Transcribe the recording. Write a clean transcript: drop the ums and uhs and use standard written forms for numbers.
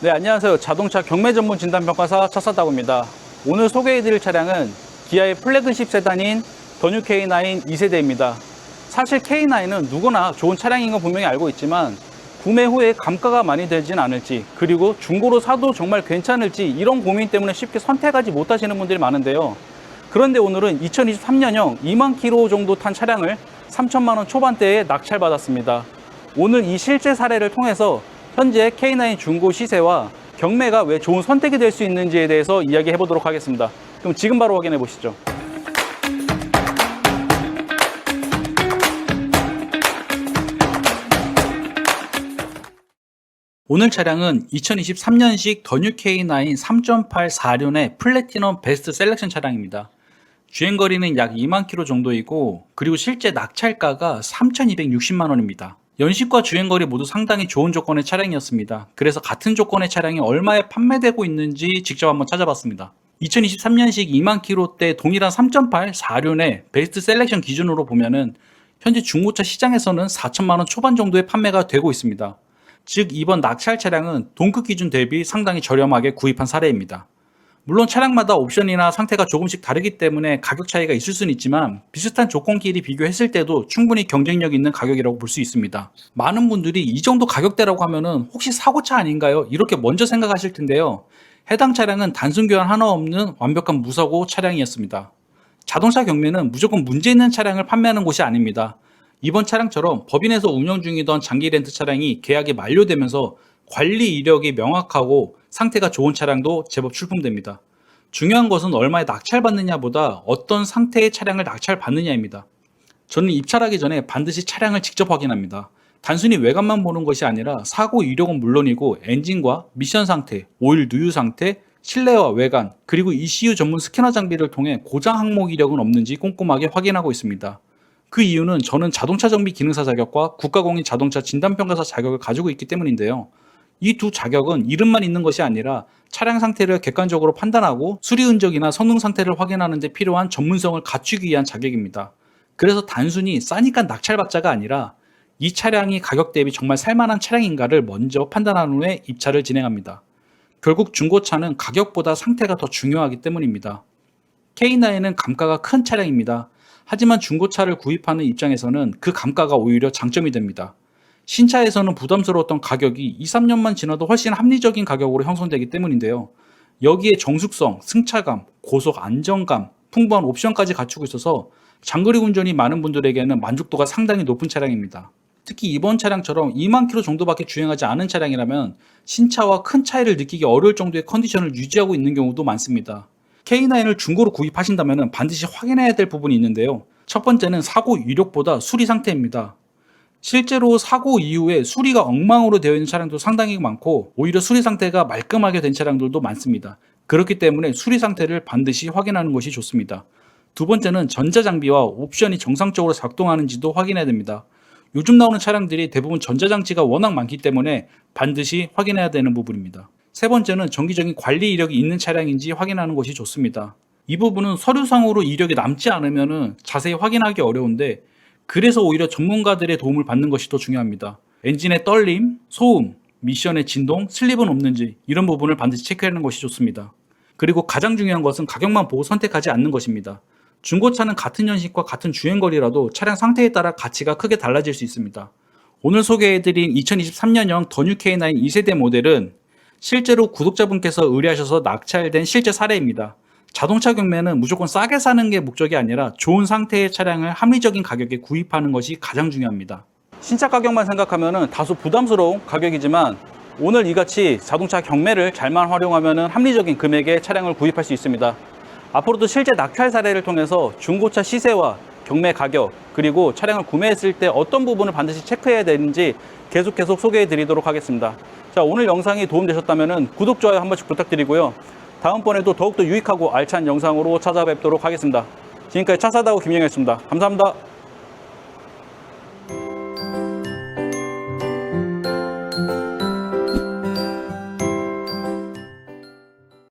네, 안녕하세요. 자동차 경매 전문 진단평가사 차사다구입니다. 오늘 소개해드릴 차량은 기아의 플래그십 세단인 더 뉴 K9 2세대입니다. 사실 K9은 누구나 좋은 차량인 건 분명히 알고 있지만 구매 후에 감가가 많이 되진 않을지, 그리고 중고로 사도 정말 괜찮을지 이런 고민 때문에 쉽게 선택하지 못하시는 분들이 많은데요. 그런데 오늘은 2023년형 2만 킬로 정도 탄 차량을 3천만 원 초반대에 낙찰받았습니다. 오늘 이 실제 사례를 통해서 현재 K9 중고 시세와 경매가 왜 좋은 선택이 될 수 있는지에 대해서 이야기해 보도록 하겠습니다. 그럼 지금 바로 확인해 보시죠. 오늘 차량은 2023년식 더 뉴 K9 3.8 4륜의 플래티넘 베스트 셀렉션 차량입니다. 주행거리는 약 2만 킬로 정도이고, 그리고 실제 낙찰가가 3,260만 원입니다. 연식과 주행거리 모두 상당히 좋은 조건의 차량이었습니다. 그래서 같은 조건의 차량이 얼마에 판매되고 있는지 직접 한번 찾아봤습니다. 2023년식 2만 킬로대 동일한 3.8 4륜의 베스트 셀렉션 기준으로 보면은 현재 중고차 시장에서는 4천만 원 초반 정도의 판매가 되고 있습니다. 즉 이번 낙찰 차량은 동급 기준 대비 상당히 저렴하게 구입한 사례입니다. 물론 차량마다 옵션이나 상태가 조금씩 다르기 때문에 가격 차이가 있을 수는 있지만 비슷한 조건끼리 비교했을 때도 충분히 경쟁력 있는 가격이라고 볼 수 있습니다. 많은 분들이 이 정도 가격대라고 하면은 혹시 사고차 아닌가요? 이렇게 먼저 생각하실 텐데요. 해당 차량은 단순 교환 하나 없는 완벽한 무사고 차량이었습니다. 자동차 경매는 무조건 문제 있는 차량을 판매하는 곳이 아닙니다. 이번 차량처럼 법인에서 운영 중이던 장기 렌트 차량이 계약이 만료되면서 관리 이력이 명확하고 상태가 좋은 차량도 제법 출품됩니다. 중요한 것은 얼마에 낙찰받느냐보다 어떤 상태의 차량을 낙찰받느냐입니다. 저는 입찰하기 전에 반드시 차량을 직접 확인합니다. 단순히 외관만 보는 것이 아니라 사고 이력은 물론이고 엔진과 미션 상태, 오일 누유 상태, 실내와 외관, 그리고 ECU 전문 스캐너 장비를 통해 고장 항목 이력은 없는지 꼼꼼하게 확인하고 있습니다. 그 이유는 저는 자동차 정비 기능사 자격과 국가공인 자동차 진단평가사 자격을 가지고 있기 때문인데요. 이 두 자격은 이름만 있는 것이 아니라 차량 상태를 객관적으로 판단하고 수리 흔적이나 성능 상태를 확인하는 데 필요한 전문성을 갖추기 위한 자격입니다. 그래서 단순히 싸니까 낙찰받자가 아니라 이 차량이 가격 대비 정말 살만한 차량인가를 먼저 판단한 후에 입찰을 진행합니다. 결국 중고차는 가격보다 상태가 더 중요하기 때문입니다. K9은 감가가 큰 차량입니다. 하지만 중고차를 구입하는 입장에서는 그 감가가 오히려 장점이 됩니다. 신차에서는 부담스러웠던 가격이 2, 3년만 지나도 훨씬 합리적인 가격으로 형성되기 때문인데요. 여기에 정숙성, 승차감, 고속 안정감, 풍부한 옵션까지 갖추고 있어서 장거리 운전이 많은 분들에게는 만족도가 상당히 높은 차량입니다. 특히 이번 차량처럼 2만 킬로 정도밖에 주행하지 않은 차량이라면 신차와 큰 차이를 느끼기 어려울 정도의 컨디션을 유지하고 있는 경우도 많습니다. K9을 중고로 구입하신다면 반드시 확인해야 될 부분이 있는데요. 첫 번째는 사고 이력보다 수리 상태입니다. 실제로 사고 이후에 수리가 엉망으로 되어 있는 차량도 상당히 많고 오히려 수리 상태가 말끔하게 된 차량들도 많습니다. 그렇기 때문에 수리 상태를 반드시 확인하는 것이 좋습니다. 두 번째는 전자장비와 옵션이 정상적으로 작동하는지도 확인해야 됩니다. 요즘 나오는 차량들이 대부분 전자장치가 워낙 많기 때문에 반드시 확인해야 되는 부분입니다. 세 번째는 정기적인 관리 이력이 있는 차량인지 확인하는 것이 좋습니다. 이 부분은 서류상으로 이력이 남지 않으면 자세히 확인하기 어려운데 그래서 오히려 전문가들의 도움을 받는 것이 더 중요합니다. 엔진의 떨림, 소음, 미션의 진동, 슬립은 없는지 이런 부분을 반드시 체크하는 것이 좋습니다. 그리고 가장 중요한 것은 가격만 보고 선택하지 않는 것입니다. 중고차는 같은 연식과 같은 주행거리라도 차량 상태에 따라 가치가 크게 달라질 수 있습니다. 오늘 소개해드린 2023년형 더 뉴 K9 2세대 모델은 실제로 구독자분께서 의뢰하셔서 낙찰된 실제 사례입니다. 자동차 경매는 무조건 싸게 사는 게 목적이 아니라 좋은 상태의 차량을 합리적인 가격에 구입하는 것이 가장 중요합니다. 신차 가격만 생각하면 다소 부담스러운 가격이지만 오늘 이같이 자동차 경매를 잘만 활용하면 합리적인 금액의 차량을 구입할 수 있습니다. 앞으로도 실제 낙찰 사례를 통해서 중고차 시세와 경매 가격, 그리고 차량을 구매했을 때 어떤 부분을 반드시 체크해야 되는지 계속 소개해 드리도록 하겠습니다. 자, 오늘 영상이 도움되셨다면 구독, 좋아요 한 번씩 부탁드리고요. 다음번에도 더욱더 유익하고 알찬 영상으로 찾아뵙도록 하겠습니다. 지금까지 차사다우 김영혁이었습니다. 감사합니다.